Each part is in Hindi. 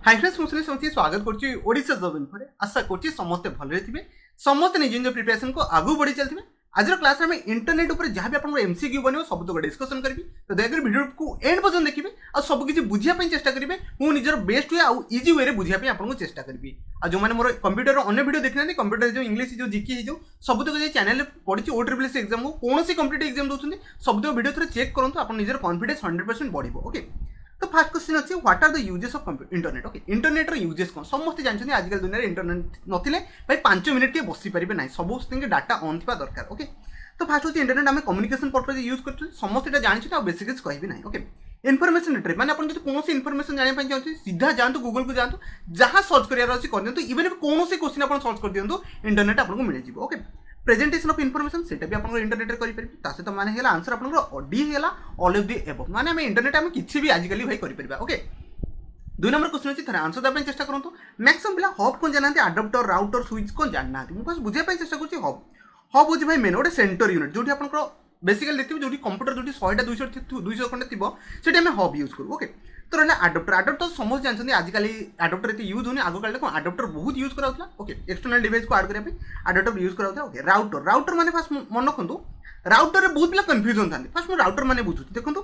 हाई फ्रेंड्स मुझे समझे स्वागत करुच्ची ओडिशा जॉब इन्फो आशा करुच्ची समस्ते भले थे समस्ते निज निज प्रिपरेशन को आगू बढ़ी चलते आज क्लास में इंटरनेट उपर जहाँ भी आप एमसीक्यू बनो सब तक डिस्कसन करी तो दयाकोरी वीडियो को एंड पर्यटन देखिए और सबकि बुझापी चेष्टा करेंगे मुझे निजर बेस्ट वे आउ इजी वे बुझापी आपको चेष्टा करी और जो मैंने मोर कंप्यूटर अन्य वीडियो देखना कंप्यूटर जो इंग्लिश जो जीके जो सब तक चैनल पड़ी OSSEC एग्जाम को कौन कंप्यूटर एग्जाम दूसरी सब तक वीडियो थोड़ा चेक करूँ आप निजर कॉन्फिडेंस 100% बढ़ो ओके। तो फर्स्ट क्वेश्चन अच्छे what are the uses of internet okay internet uses कौन समस्त जानते हैं आजकल दुनिया इंटरनेट नथिले भाई 5 मिनट के बसी पारे ना सब डाटा ऑन थी दरकार ओके। तो फर्स्ट हूँ इंटरनेट आम कम्युनिकेशन पर्पज यूज कर समस्त जानते हैं बेसिक किसी कहबी ना ओके। इनफॉरमेशन रिट्रीव माने अपन कौन इनफॉरमेशन जाना चाहिए सीधा जातु गूगल को जातु जहाँ सर्च करार अच्छी कर दिखाँ इवन कौन क्वेश्चन आप सर्च कर दिखाँ इंटरनेट आपको मिल जाए ओके। प्रेजेंटेशन ऑफ इनफॉरमेशन सेटा भी आप इंटरनेट करें सहित माने आंसर आप डी है ऑल ऑफ दी एबव माने आम इंटरनेट आम किसी भी आजिकल भाई करें ओके। 2 नंबर क्वेश्चन अच्छी थे आंसर देवाई चेष्टा करूँ मैक्सिमम पिला हब कौन जानते अडाप्टर राउटर स्विच कौन जानना मुझे बुझाई चेष्टा करूँ हब हब हूँ भाई मेन गोटे सेंटर यूनिट जो आप बेसिकली देखिए जो कंप्यूटर जो 100 200 खंडे थी से हब यूज करूँ ओके। तो रहा अडाप्टर अडाप्टर समस्त जानते आजिकल अडाप्टर ये यूज होनी आग काल कौन अडाप्टर बहुत यूज कराला ओके एक्सटर्नल डिवाइस को आड करने अडाप्टर यूज कराता ओके। राउटर राउटर माने फास्ट मन रखु राउटर में बहुत पिला कन्फ्यूजन था फास्ट मुझे राउटर मैंने बुझुती देखो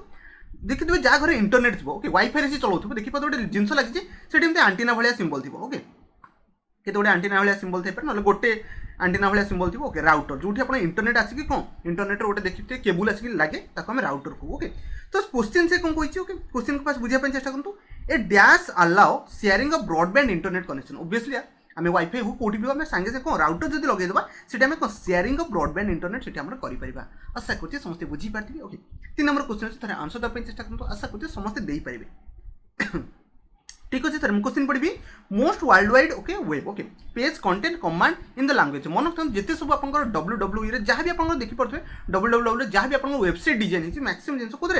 देखिए जहाँ घर इंटरनेट थी ओके वाईफाई से चलाऊ देखिए गोटे जिन लगी से आंटीना भाया सिंबल थी ओके केते गोटे आंटीना भाया सिंबल थे ना गोटे आंटीना भाया सिंबल थी ओके। राउटर जो आप इंटरनेट आसिक कौन इंटरनेट गोटे देखिए केबुल आसिक लगे आम राउटर को ओके। तो क्वेश्चन से कौन कही ओके क्वेश्चन को पास बुझाई चेष्टा करूँ A dash allow sharing a broadband internet connection obviously आम वाईफाई हो कौटी भी आम सागे कौन राउटर जब लगेदेवा से कौन शेयरिंग अ ब्रॉडबैंड इंटरनेट से करें आशा करुँचे समस्त बुझीपारे ओके। 3 नंबर क्वेश्चन अच्छे थे आंसर देवाई चेष्टा करूँ आशा करुँचे समस्त देपारे ठीक अच्छे सर क्वेश्चन पढ़ी most world wide okay web okay page content command in the language मन रखते जिते सब आप www जहाँ भी आप देखिपे www जहाँ भी आप वेबसाइट डिजाइन है मैक्सिमम जिन कौन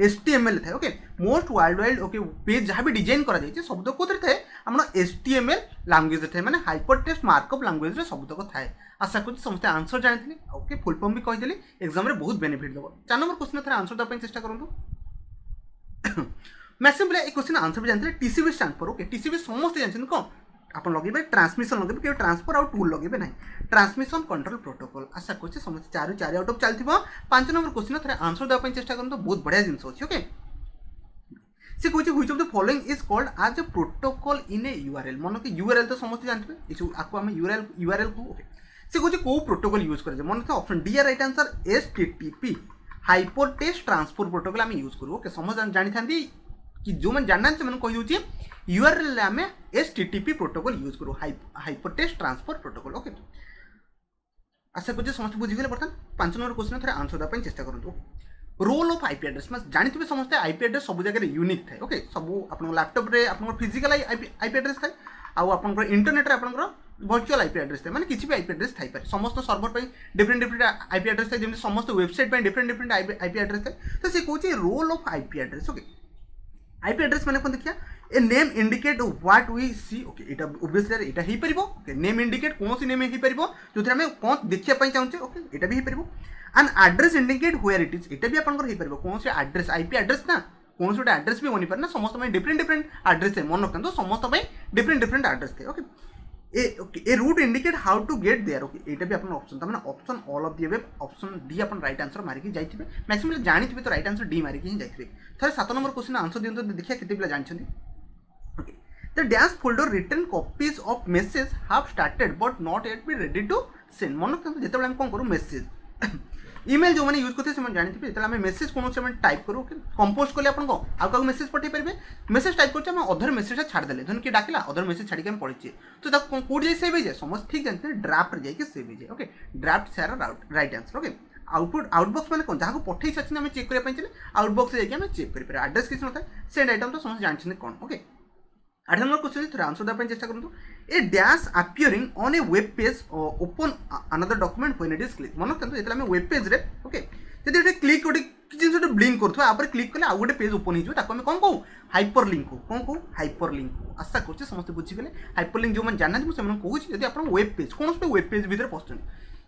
HTML थाए okay most world wide okay page जहाँ भी डिजाइन कर सब तक कौन थाए आम HTML लैंग्वेज थाए मैंने हाइपर टेक्स्ट मार्कअप लैंग्वेज सब तक थाए आशा करुँ समस्त आंसर जानी ओके फुल फॉर्म भी कहीदेली एग्जाम बहुत बेनिफिट देव। 4 नंबर क्वेश्चन थे आंसर देवाई चेष्टा करूँ मैक्सिमम पिला क्वेश्चन आंसर भी जानते TCB stand for okay TCB समस्त जानते कौन आप लगे ट्रांसमिशन लगे कि ट्रांसफर आउट टूल लगे ना ट्रांसमिशन कंट्रोल प्रोटोकॉल आशा करुँचे समस्त 4 आउट ऑफ चलती 5 नंबर क्वेश्चन थे आंसर देवाई चेष्टा करूँ तो बहुत बढ़िया जिन अच्छे ओके। से कहे which of the following is called as a protocol in a URL मन के यूआरएल तो समस्त जानते हैं आपको आम यूआरएल को ओके। से कहे कौ प्रोटोकॉल यूज करे मन के option D right answer HTTP hyper text transfer protocol आम यूज करूँ ओके। समस्त जानी था कि जो मैंने जानना से मैंने कही यूआरएल आम HTTP प्रोटोकॉल यूज करूँ hyper text transfer protocol okay. आशा करुँ समस्त बुझीगले बर्तमान 5 नंबर क्वेश्चन थे आंसर देवाई चेष्टा करूँ रोल ऑफ आईपी एड्रेस मैं जानते हैं समस्त आईपी एड्रेस सब जगह यूनिक थाए ओके सब आप लैपटॉप रे आप फिजिकल आईपी एड्रेस थाए आउ आप इंटरनेट आप वर्चुअल आईपी एड्रेस थाए मैंने किसी भी आईपी एड्रेस थाई पारे समस्त सर्वर पर डिफरेंट डिफरेंट आईपी एड्रेस थाए जमी समस्त वेबसाइट पर डिफरेंट डिफरेंट आईपी एड्रेस थाए। तो से कहे role of IP address okay IP address मैंने कौन देखिए A name indicate what we see okay ये ओब्वियसली यहाँ ही पार ओके नेम इंडिकेट कौन सी नेम ही पार जो आम कौन देखापी चाहूँचे ओके यहाँ भी हो and address indicate where it is ये भी आपंकर कौन से एड्रेस आईपी एड्रेस ना कौन से एड्रेस भी बनी पारे ना समस्त डिफरेंट डिफरेंट एड्रेस है मन रखते समस्त डिफरेंट डिफरेंट एड्रेस थे okay. A route indicate how to get there okay ये भी आप ऑप्शन था मैंने option all of the web option D आप राइट आंसर मारिकी जाइए मैक्सिमम जानी तो राइट आंसर डी मारिकी ही जाइए। थे 7 नंबर क्वेश्चन आंसर दिखाते देखिए कितने पिला जानते okay. The dash folder return copies of message have started but not yet be ready to send मन रखते जो कौन करूँ मेसेज ईमेल जो मैंने यूज करते हैं जानते जो आम मेसेज कौन से टाइप करूँ कंपोज कले आपको मेसेज पठे पारे मेसेज टाइप कर अधर मेसेज छाड़देले धन किए डाकिला अधर मेसेज छाड़ी आम पढ़ी तो कौट जाए सेव हो जाए समस्त ठीक जानते हैं ड्राफ्ट जाइए सेव हो जाए ओके ड्राफ्ट सारा right answer okay. Output outbox मैंने कौन जहाँ पठे अच्छे आम चेक करने चाहिए आउटबॉक्स जाइए चेक करें एड्रेस किसी ना सेंड आइटम तो समस्त जानते कौन ओके। 8 नंबर क्वेश्चन थे आंसर देवाई चेष्टा करूँ A dash appearing on a web page open another document when it is click मन रखते जो आम वेब पेज रे ओके जब गोटे क्लिक गोटे जिन ब्लिंक करूँ क्लिक कले आउ गोटे पेज ओपन हो आम कौन कहूँ हाइपर लिंक को कौन कहूँ हाइपर लिंक को आशा करुँचे समस्त बुझीगले हाइपर लिंक जो मैंने जानना मुझे कहूँ जब आप वेब पेज कौन वेब पेज भर पशुं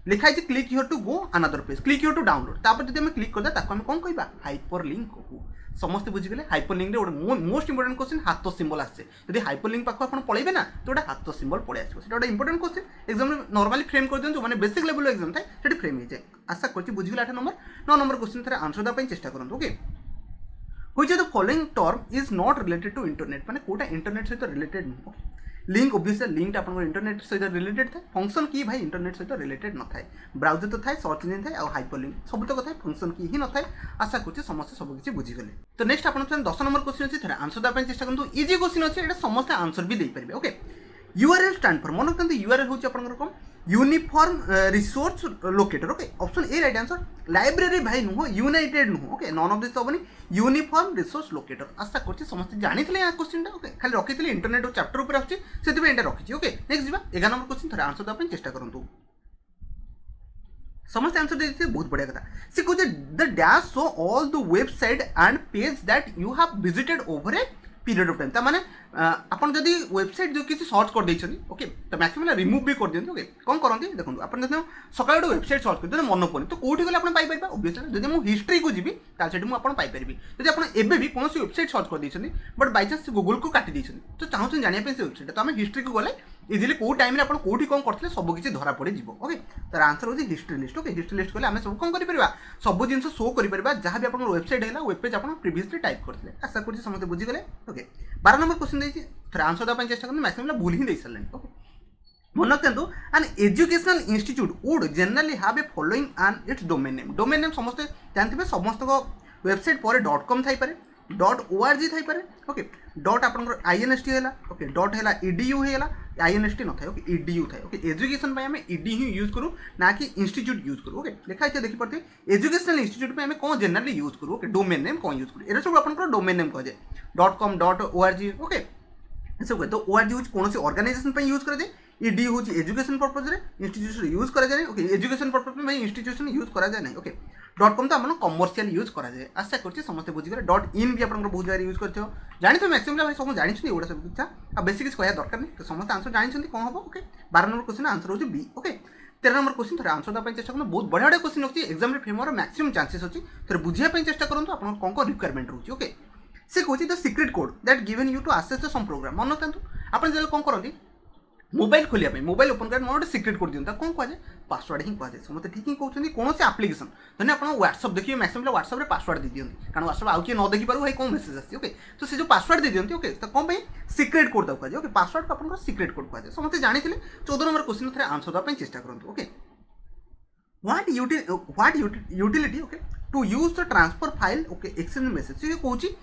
लिखाई click here to go another page, click here to download, तापर जब आम क्लिक करदे ताको आम कौन कहबा हाइपर लिंक कहू। समस्त बुझीगले हाइपर लिंक रे गोटे मोस्ट इंपोर्टेंट क्वेश्चन हाथ सिंबल आसे, जब हाइपर लिंक पाखु आपण पळेबे ना तो गोटे हाथ सिंबल पळे आसीबो, सेटा गोटे इंपोर्टेंट क्वेश्चन एग्जाम रे नॉर्मली फ्रेम कर दियंतु, माने बेसिक लेवल एग्जाम थाए सेठी फ्रेम हो जाए। आशा करछि बुझीगले 8 नंबर। 9 नंबर क्वेश्चन थरे आंसर दा पई चेष्टा करंतु। Okay, which of the following term is not related to internet, माने कोटा इंटरनेट सहित रिलेटेड न। लिंक ऑब्वियसली लिंक आपन इंटरनेट सहित रिलेटेड थाए, फंक्शन की भाई इंटरनेट सहित रिलेटेड न थाए, ब्राउजर तो थाए, सर्च इंजन थाए, और हाइपर लिंक सब तक थाए, फंक्शन की ही न थाए। आशा करछि समस्त सब किछि बुझी गले। तो नेक्स्ट आपन 10 नंबर क्वेश्चन अछि, थरे आंसर दा पई चेष्टा करंतु। इजी क्वेश्चन अछि, एटा समस्त आंसर भी देई परिबे। ओके, यूआरएल स्टैंड फॉर मन रखते, यूआरएल होछि आपन कोन uniform resource locator. Okay, option A right answer. Library भाई नुह, यूनाइटेड नुह। ओके, नॉन ऑफ दिस होबनी, यूनिफॉर्म रिसोर्स लोकेटर। आशा करछि समस्त जानिथिले या क्वेश्चन टा। ओके, खाली रखिथिले इंटरनेट और चैप्टर ऊपर आछि सेति पे एटा रखिछि। ओके, नेक्स्ट जिबा 11 नंबर क्वेश्चन, थरे आंसर दा अपन चेष्टा करंतु। समस्त आंसर देते बहुत बढ़िया कथा। सी कहते the dash show all the website and page that you have visited over a period of time. ता माने आपन जदी वेबसाइट जो किसी सर्च कर दैछन, ओके, तो मैक्सिमम रिमूव भी कर दियंतु। ओके, कोन करंती देखंतु, आपन जदी सकाळ डो वेबसाइट सर्च कर मन पड़े तो कोठी गले आपन पाई परिबा। ऑब्वियसली जदी मु हिस्ट्री को जीबी ता सेठी मु आपन पाई परिबी। जदी आपन एबे भी कोनोसी वेबसाइट सर्च कर दैछन बट बाय चांस गूगल को काटी दैछन तो चाहछन जानिया पे से वेबसाइट, तो हम हिस्ट्री को गले इजिली को टाइम रे आपन कोठी कोन करथले सब किछि धरा पड़े जीवो। ओके, तार आंसर होछि history list. Okay, history list गले हम सब कोन करि परिबा, सब जिंस शो करि परिबा जहां भी आपन वेबसाइट हैला वेब पेज आपन प्रीवियसली टाइप करथले। आशा करछि समस्त बुझी गले। ओके, 12 नंबर क्वेश्चन देछि, थोड़ा आंसर दा चेष्टा करते, मैक्सिमम भूल ही दे सारे। ओके, मन रखते an educational institute would generally have a following and its domain name. Domain name समस्त जानते समस्त वेबसाइट पर .com थाई पारे, .org थाई पारे। ओके, डॉट आपनकर INST हैला। ओके, डॉट हैला edu हैला, INST न थाए। ओके, edu थाए। ओके, एजुकेशन पे हमें edu ही यूज करू ना कि इंस्टीट्यूट यूज करू। ओके, लिखा है देखि पड़ते एजुकेशनल इंस्टीट्यूट पे हमें कौन जनरली यूज करू। ओके, डोमेन नेम कौन यूज करू, एरा सब आपनकर डोमेन नेम कह जाए। .com .org। ओके, सब तो ORG हूँ कौन सी ऑर्गेनाइजेशन पे यूज कराए, ED हूँ एजुकेशन पर्पज रे इंस्टीट्यूशन यूज करा जाए। ओके, एजुकेशन पर्पज में भाई इंस्टीट्यूशन यूज करा जाए नहीं। ओके, .com तो आम कमर्शियल यूज करा जाए। आशा करछि समस्त बुझीगले। .in भी आपन बहुत जगह यूज करथियो, जानि तो मैक्सिमम भाई सब जानि छी एडा सब किछा आ बेसिक किछ कहया दरकार नहीं, तो समस्त आंसर जानि छथि कोन हबो। ओके, 12 नंबर क्वेश्चन आंसर होछि बी। ओके, 13 नंबर क्वेश्चन थोड़ा आंसर दा पई चेष्टा करनो, बहुत बढ़िया बढ़िया क्वेश्चन अछि, एग्जाम रे फेमर मैक्सिमम चांसेस अछि, थोड़ा बुझिया पई चेष्टा करंतु आपन कोन को रिक्वायरमेंट रहउछि। ओके, से कहछि the secret code that given you to access the some program. मन रखतु आपन जले कोन करंती मोबाइल खोलिया पे, मोबाइल ओपन कर मोर सीक्रेट कोड दियंता कोन कह जाए, पासवर्ड ही कह जाए। समस्त ठीक ही कहउछन्ती कोन से एप्लीकेशन धन्य आपन व्हाट्सएप देखिए, मैक्सिमम व्हाट्सएप रे पासवर्ड दे दियंती, कारण व्हाट्सएप आउ के न देखि पारु भाई कोन मेसेज आसी। ओके, तो से जो पासवर्ड दे दियंती। ओके, तो कोन भाई सीक्रेट कोड दा कह जाए। ओके, पासवर्ड को आपन सीक्रेट कोड कह जाए। समस्त जानिथिले। 14 नंबर क्वेश्चन थरे आंसर दा पे चेष्टा करंतु। Okay, what utility okay to use the transfer file. Okay, exchange message से कहउछि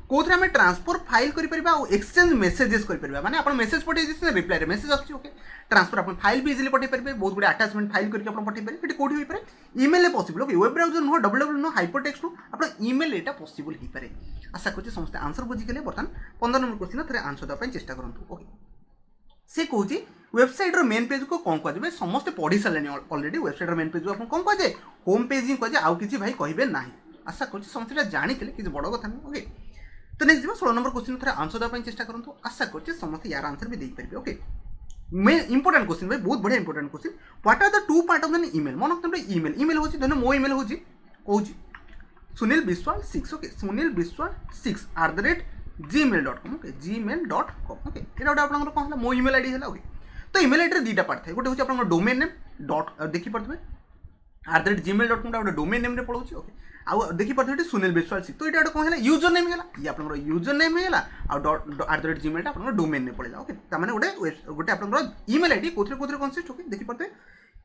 कोथरे हमें ट्रांसफर फाइल करि परिबा और एक्सचेंज मैसेजेस करि परिबा, माने आपण मेसेज पठे दिस रिप्लाई रे मैसेज आछि। ओके, ट्रांसफर आपण फाइल भी इजीली पठे परिबे, बहुत गुडे अटैचमेंट फाइल करके आपण पठे परिबे। एटी कोडी होई पारे ईमेल ले possible. Okay, web browser no www no hypertext no आपण ईमेल एटा पॉसिबल ही पारे। आशा करछि समस्त आंसर बुझी गेले। बर्तन 15 नंबर क्वेश्चन थरे आंसर दा पई चेष्टा करंतु। ओके, से कहउछि वेबसाइट रो मेन पेज को कोन कह जेबे, समस्त पढी सालेनी ऑलरेडी। वेबसाइट रो मेन पेज को आपण कोन कह जे होम पेज ही कह जे, आउ किछि भाई कहिबे नाही। आशा करछि समस्त जानिथिले, किछि बड़ कथा नै। ओके, तो नेक्स्ट जो 16 नंबर क्वेश्चन थोड़ा आंसर देवाई चेष्टा करंतु। आशा करछि समस्त यार आंसर भी दे परिबे। ओके, मैं इंपोर्टेंट क्वेश्चन भाई, बहुत बढ़िया important question. What are the two part of an email. मन रखते ईमेल, ईमेल होछि धन मो ईमेल होछि कहउछि Sunil Biswal 6। Okay, Sunil Biswal 6 @gmail.com। Okay, gmail.com। Okay, एटा गोटे आपन कोन हला मो ईमेल आईडी हला। ओके, तो ईमेल आईडी रे दीटा पार्ट थाए, गोटे होछि आपन डोमेन नेम डॉट देखि पड़तबे @gmail.com टा डोमेन नेम रे पळौछि। ओके, आउ देखि पड़तबे सुनील बिस्वाल 6, तो एटा गोटे कोन हला यूजर नेम हला, ये आपन यूजर नेम हला आ @gmail टा आपन डोमेन ने पळेला। ओके, ता माने गोटे आपन ईमेल आईडी कोथरे कन्सिस्ट। ओके, देखि पड़तबे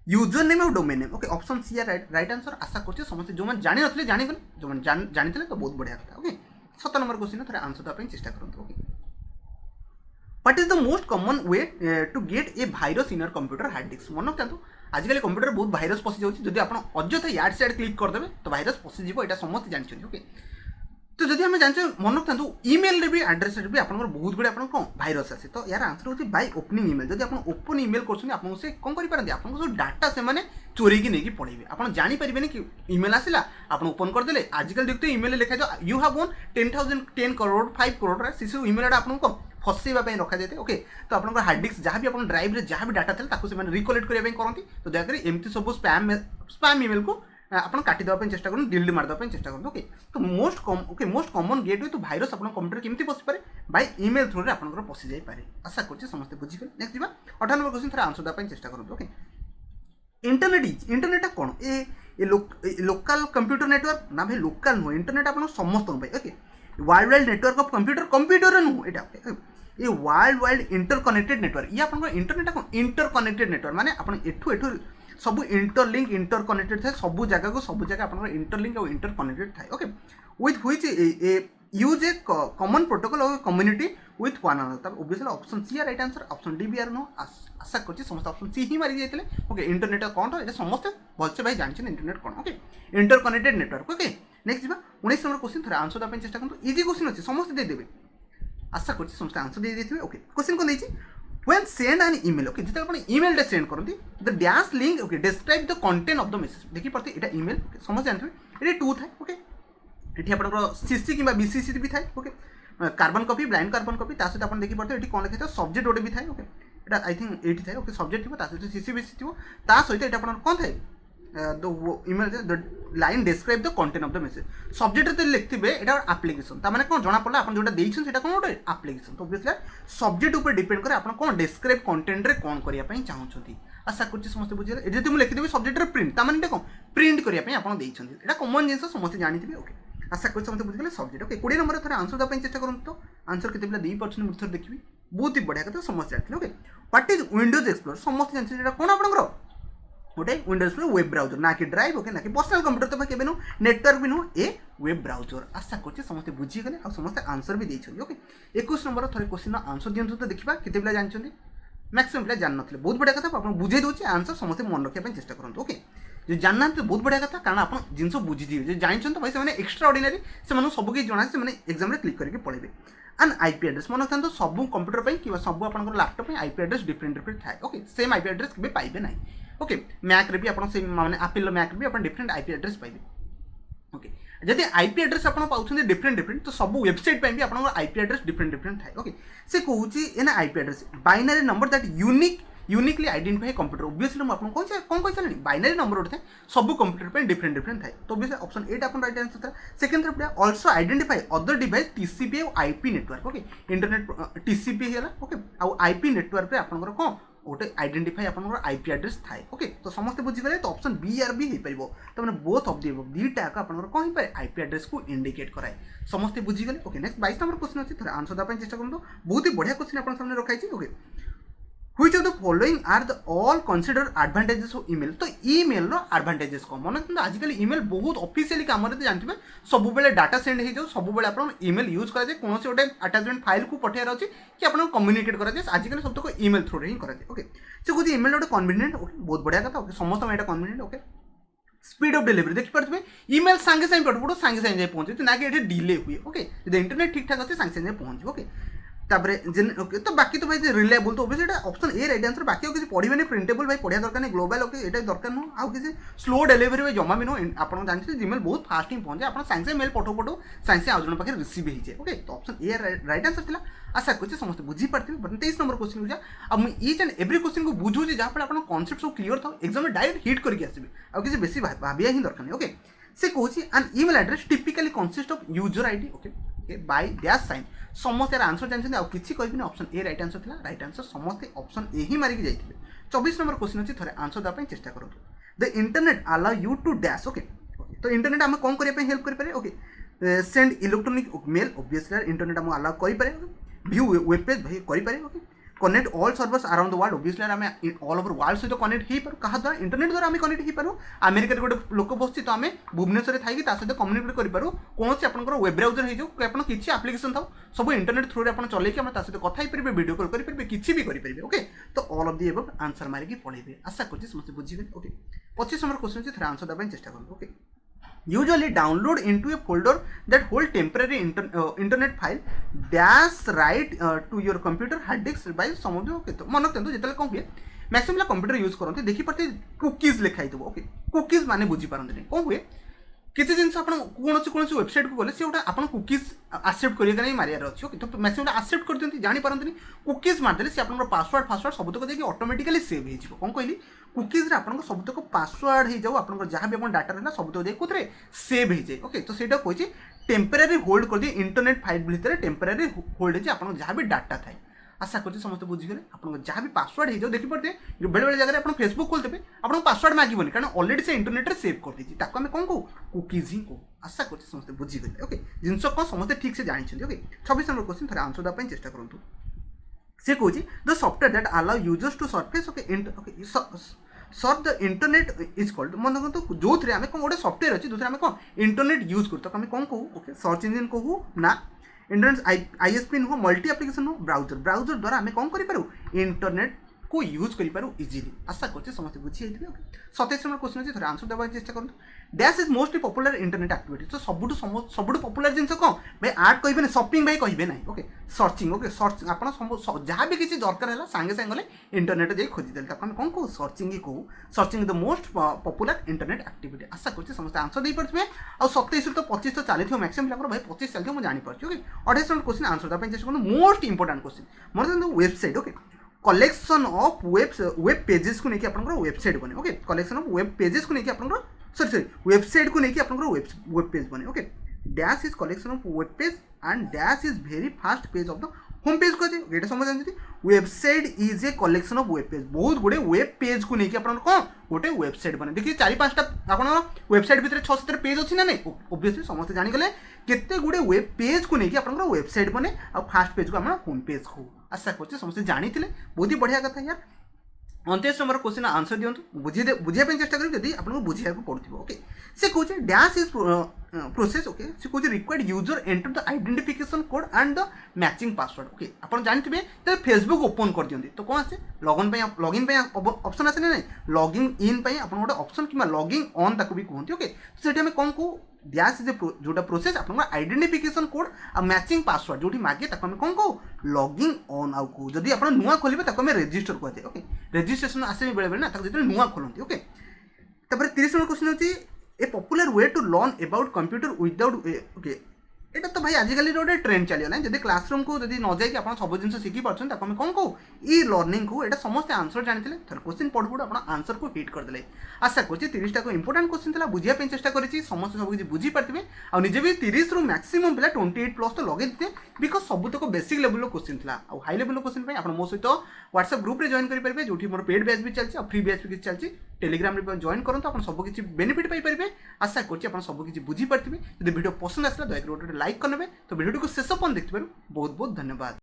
यूजर नेम और domain name. Okay, option C right answer. आशा करछि समस्त जो मन जानि नथले जानि गले, जो मन जानिथिले तो बहुत बढ़िया कथा। ओके, 17 नंबर क्वेश्चन थोड़ा आंसर देवाई चेष्टा करंतु। Okay, what is the most common way to get a virus in your computer hard disk. मन रखते आजिकल कंप्यूटर बहुत भाइरस पशि जाऊँगी, जदि आप अଯଥା याड सियाड क्लिक करदे तो भाइरस पशिज, यहाँ समस्त जानते। ओके, तो जदि आम जानते मन रखता ईमेल रे भी एड्रेस रे भी आप बहुत गुड़े आप भाइरस आसे, तो यार आंसर होती बाय ओपनिंग ईमेल। जब आप ओपन ईमेल कर से कौन करेंगे, आपको सब डाटा से मैंने चोरी की नहीं पढ़ेंगे, आप जानीपारे कि ईमेल आसला आप ओपन करदे। आजिकल देखते ईमेल लिखा जाए यू हैव वोन 10,000 10 करोड़ 5 करोड़ से ईमेल आपको फसैवा रखा जाए ओके। तो आप हार्ड डिस्क जहाँ भी आप ड्राइव में जहाँ भी डाटा था रिकलेक्ट करने करती। तो दयाकोरी एमती सब स्पैम ईमेल को आप काटिदेवा चेस्ट करूँ, डिलीट मारदेवा चेस्ट करूँ ओके। तो मोस्ट कॉमन गेटवे तो भाइरस आप कंप्यूटर केमती पशि पारे बाय ईमेल थ्रू आप पशि जाए। आशा कर समस्त बुझे। नेक्स्ट जा 18 नंबर क्वेश्चन थोड़ा आंसर देवाई चेस्ट करूँ ओके। इंटरनेट कौन ए लोकल कंप्यूटर नेटवर्क ना भाई लोकल नुह। इंटरनेट आप समस्त okay world wide network of computer नुह यहाँ ये वर्ल्ड वाइड इंटरकनेक्टेड नेटवर्क ये आप इंटरनेट कौन इंटरकनेक्टेड नेटवर्क माने आप एठू सब इंटरलिंक इंटरकनेक्टेड थाए सब जगह आप इंटरलिंक और इंटरकनेक्टेड थाए okay with which use a common protocol और community with one another. Obviously option C है राइट आंसर, ऑप्शन डी भी आर नो। आशा कर समस्त ऑप्शन सी ही मारी जाते ओके। इंटरनेट कौन ये समस्त भलसे भाई जानते इंटरनेट कौन okay interconnected network okay. Next जा 19 नंबर क्वेश्चन थोड़ा आंसर देवाई चेस्ट करूँ। इजी क्वेश्चन अच्छे समस्त देदेवे आशा कर समस्त आंसर दे देते ओके। क्वेश्चन कौन देखिए when send an email okay जिते अपन ईमेल सेंड करती the dash link okay describe the content of the message देखी पड़ती एटा ईमेल समझ जानते हैं ये 2 था ओके। ये आपन सीसी किंबा बीसीसी भी था okay carbon copy blind carbon copy ता सहित अपन देखी पड़ते ये कौन लिखा था सब्जेक्ट गोटे भी था okay. Etah I think eighty था ओके सब्जेक्ट थी ता सहित सीसी बीसी थी ता सहित एटा अपन कौन था the email the line describe the content of the message subject तो लिखते एटा एप्लिकेशन ता माने कौन जना पड़ा अपन जोटा देइछन सेटा कौन गोटे एप्लिकेशन। तो ऑब्वियसली सब्जेक्ट ऊपर डिपेंड करे अपन कौन डिस्क्राइब कंटेंट रे कौन करिया पई चाहउछथि। आशा करछि समस्त बुझिले ए जति मु लिखि देबी सब्जेक्ट रे प्रिंट ता माने कौन प्रिंट करिया पई अपन देइछन एटा कॉमन जिंस समस्त जानिथिबे ओके। आशा करछि समस्त बुझिले सब्जेक्ट ओके। 20 नंबर थोड़ा आंसर द पई चेष्टा करन। तो आंसर केते पिला देई परछन मुथर देखिबी बहुत ही बढ़िया कथा समस्त जानथिले okay. What is Windows Explorer समस्त जानछि एटा कोन आपनकर गोटे विंडोज वेब ब्राउजर ना कि ड्राइव ओके ना कि पर्सनल कंप्यूटर तो भाई नु नेटवर्क भी नु ए वेब ब्राउजर। आशा करछि समस्त बुझी गले और समस्त आंसर भी देइछन ओके। 21 नंबर थोड़े क्वेश्चन आंसर दियंतु तो देखिबा केते पिला जानछन्ती मैक्सिमम पिला जान नथिले बहुत बढ़िया कथा आपन बुझे दोछि आंसर समस्त मन रखिया पई चेष्टा करंतु ओके। जो जानना तो बहुत बढ़िया कथा कारण आप जिनस बुझी जो जानछन तो भाई से माने एक्स्ट्रा ऑर्डिनरी से माने सब के जणा से माने एग्जाम रे क्लिक करके पळेबे। एंड आईपी एड्रेस मन रखता सब कंप्यूटर पे कि सब आप लैपटॉप में आईपी एड्रेस डिफरेंट डिफरेंट थाए ओके सेम आईपी एड्रेस के पाइबे ना ओके। मैक रे भी आप माने एप्पल मैक भी आप डिफरेंट आईपी एड्रेस पाइबे ओके। जदि आईपी एड्रेस आप पाउछन डिफरेंट डिफरेंट तो सब वेबसाइट पे भी आप आईपी एड्रेस डिफरेंट डिफरेंट थाए ओके। से कहूची an IP address binary number that uniquely identify computer. Obviously मैं आपको कौन कह चलनी बाइनरी नंबर उठे सब कंप्यूटर पे डिफरेंट डिफरेंट थाए। तो ऑब्वियसली ऑप्शन 8 अपन राइट आंसर था। सेकंड तरफ also identify other device TCP और IP network okay. Internet TCP है ओके और आईपी नेटवर्क रे आपनकर कोन गोटे आइडेंटिफाई आपनकर आईपी एड्रेस थाए ओके। तो समस्त बुझी गले तो ऑप्शन बी आर बी हे परिबो तो माने बोथ ऑफ द अबव दीटा का आपनकर कोन हे पारे आईपी एड्रेस को इंडिकेट कराए समस्त बुझी गले ओके। नेक्स्ट 22 नंबर क्वेश्चन अछि थोड़ा आंसर दा पय चेष्टा करन। तो बहुत ही बढ़िया क्वेश्चन आपन सामने रखाई छी okay. Which of the following are the all considered advantages of email? तो ईमेल रो एडवांटेजेस को मन रखते आजिकल ईमेल बहुत ऑफिशियली काम रे जानथिबे सब बेले डाटा सेंड हे जो सब बेले आपन ईमेल यूज करा जे कोनोसी गोटे अटैचमेंट फाइल को पठेर अछि कि आपन कम्युनिकेट करा जे आजिकल सब तक ईमेल थ्रू रे ही करा जे ओके। से कुछ ईमेल गोटे कन्वीनिएंट ओके बहुत बढ़िया कथा ओके समस्त में एटा convenient okay. Speed of delivery देखि परथबे ईमेल संगे संगे पठबो संगे संगे पहुंचे ना कि एटे डिले हुए ओके। यदि इंटरनेट ठीक ठाक अछि संगे संगे पहुंचे ओके। तापरे ओके तो बाकी तो भाई रिलायबल तो obviously Etah option A right answer. बाकी किसी पढ़िबे नहीं प्रिंटेबल भाई पढ़िया दरकार नहीं ग्लोबल ओके एटा दरकार नो आ किसी स्लो डिलीवरी में जमा भी नो आपन जानते जीमेल बहुत फास्ट ही पहुंचे आपन संगे संगे मेल पठो संगे आ जण पाखे रिसीव ही जाए ओके। तो ऑप्शन ए राइट आंसर थिला। आशा करछि समस्त बुझी पारथिबे। 23 नंबर क्वेश्चन बुझा अब मैं ईच एंड एवरी क्वेश्चन को बुझू जे जहां पर आपन कांसेप्ट सब क्लियर था एग्जाम में डायरेक्ट हिट करके आसीबे आ किसी बेसी भाबिया ही दरकार नहीं ओके। से कहूची an email address typically consist of user ID okay by dash sign समस्त यार आंसर जानते आउ किसी कहबी ऑप्शन ए राइट आंसर था। राइट आंसर समस्त ऑप्शन ए ही मारिक जाइए। 24 नंबर क्वेश्चन अच्छी थे आंसर देवाई चेष्टा करूँ। The internet allow you to dash okay. तो इंटरनेट आम कौन करने हेल्प करें okay. Send electronic mail obviously internet आम अलाउ करें व्यू वेब पेज भाई करें okay. Connect all servers around the world obviously आम ऑल ओवर वर्ल्ड सहित कनेक्ट हो पार क्या द्वारा इंटरनेट द्वारा आम कनेक्ट हो पार। अमेरिका गोटे लोक बस तो आम भुवनेश्वर थी सहित कम्युनिकेट करूँ कौन से आपंकर वेब ब्राउजर हो आप किसी एप्लिकेशन था सब इंटरनेट थ्रू आप चलैक सहित कथा पारे वीडियो कॉल करेंगे किसी भी करेंगे ओके। तो all of the above answer मारिकी पढ़ेंगे आशा कर समस्त बुझे ओके। 25 नंबर क्वेश्चन अच्छे आंसर देवाई चेष्टा करूँ okay. usually download into a folder that hold temporary internet file dash write to your computer hard disk by some of the okay तो मन रखते जितने कौन हुए मैक्सिमम कंप्यूटर यूज करते देखी पार्टी कुकीज लिखाई थो ओके। कुकीज माने बुझी पारती कौन हुए किसी जिन कौन वेबसाइट को गले से गोटे आप कुकीज आक्सेप्ट करने मारियार अच्छे ओके तो मैसेज आक्सेप्ट कर दिखती जापारती कुकीज मारदे से आप पासवर्ड फासवर्ड सबुतक देखिए ऑटोमेटिकली सेव हो कौन कहली कुकीज आप सबुतक पासवर्ड हो जाऊ आप जहाँ भी डाटा रहा सबुतक देखिए कौन सेव हो जाए ओके तो सहीटा कहे टेम्परारी होल्ड कर दिए इंटरनेट फाइल भितर टेम्परारी होल्ड हो जहाँ भी डाटा थाए आशा करते समस्त बुझीगले आप जहाँ भी पासवर्ड हो जाओ देखिए बेले बेले जगह आप फेसबुक खोलते आपको पासवर्ड मांगोनी कारण अलरेडी से इंटरनेट रे सेव कर दी आम कौन कहू कुकीज ही कहू आशा करते समस्त बुझीगले ओके जिनस कौन समस्त ठीक से जानते ओके 26 नंबर क्वेश्चन थे आंसर देवाई चेष्टा करूँ से कौन the software that allow users to surface okay surf the internet is called मन देखो जो थे आम कौन गोटे सॉफ्टवेयर अच्छे जो कौन इंटरनेट यूज कर आम कौन कहू ओके सर्च इंजिन कहू ना इंटरनेट आईएसपी नुह मल्टी एप्लिकेशन नुह ब्राउजर ब्राउजर द्वारा आम कौन करूँ इंटरनेट को यूज करूँ इजिली आशा करते समस्त बुझी जाइए 27 नंबर क्वेश्चन अच्छे आंसर देवाई चेष्टा करूँ dash is most popular internet activity तो सबुठ पॉपुलर जिन कौन भाई आर्ट कहे शॉपिंग भाई कहे ना ओके सर्चिंग ओके सर्च आप जहाँ भी किसी दरकार है सांगे सांगे गले इंटरनेट जाए खोजीदेले आम कौन कहू सर्चिंग ही कहू searching the most popular internet activity आशा करते समस्त आंसर दे पारे आ 27 तो 25 तो चली मैक्सिमम पिला भाई 25 चलती मुझे जानीपारे ओके 28 नंबर क्वेश्चन आंसर देवाई चेष्टा करूँ मोस्ट इंपोर्टाट क्वेश्चन मन website okay collection of web pages को लेकिन आपन वेबसाइट बने okay collection of web pages को लेकिन आपन सॉरी वेबसाइट को लेकिन आपन वेब पेज बने okay dash is collection of web page and dash is very fast page of the home page को ये समझ जानते website is a collection of web page बहुत गुड़े वेब पेज को लेकिन आपन कौन गोटे वेबसाइट बने देखिए 4-5टा आपन वेबसाइट भितर 6-7 पेज अच्छी ना नहीं ओब्वियसली समस्त जानीगले केते गुड़े वेब पेज को लेकिन आपन वेबसाइट बने आ फास्ट पेज को आम होम पेज को आशा करते समस्त जानी बहुत ही बढ़िया कथा यार 29 नंबर क्वेश्चन आंसर दिंतु बुझे चेष्टा करें आपको बुझा पड़ो ओके से कहे डैश इज प्रोसेस ओके से कहे required user enter the identification code and the matching password okay आप जानते हैं फेसबुक ओपन कर दिखती तो कौन आसे लॉगिन ऑप्शन आसे ना लॉगिन इन आप गोटे ऑप्शन कि लॉगिन ऑन ताको भी कहते ओके से आम कौन कहू डैश इज जोटा प्रोसेस आप आइडेंटिफिकेशन कोड आ मैचिंग पासवर्ड जो मागे आम कौन कहू लॉगिन ऑन आउ कहू जदि आप नुआ खोलेंगे आम रेजिस्टर कहते ओके रेजिस्ट्रेशन आसे बेले बेले ना जो नुआ खोलती ओके 30 नंबर क्वेश्चन अच्छी a popular way to learn about computer without okay ये तो भाई आजिकल गोटे ट्रेंड चलिए जब क्लासरूम को जब न जाकि आप सब जिन शिखी पार्टी आम कौन कहू ई लर्निंग को यहाँ समस्त आंसर जानी थोड़े क्वेश्चन पढ़ पढ़ आप आंसर को हिट करदे आशा कर 30टा को इंपोर्टाट क्वेश्चन था बुझाई चेष्टा करी समस्त सब किसी बुझी पारे आ निजे भी 30 रु मैक्सिमम पिला 28+ तो लगे थे बिकज सबुतक बेसिक लेवल क्वेश्चन था आ हाई लेवल क्वेश्चन आप मो सहित व्हाट्सएप ग्रुप रे जॉइन करेंगे जो मोर पेड बैच भी चलती और फ्री बैच भी चलती टेलीग्राम रे जॉइन करूँ आप सब किसी बेनिफिट पाइपर आशा कर सब किसी बुझी पारे जब वीडियो पसंद आसला दया गोटे लाइक करने तो वीडियो को शेष पर्यंत देखिए बहुत बहुत धन्यवाद।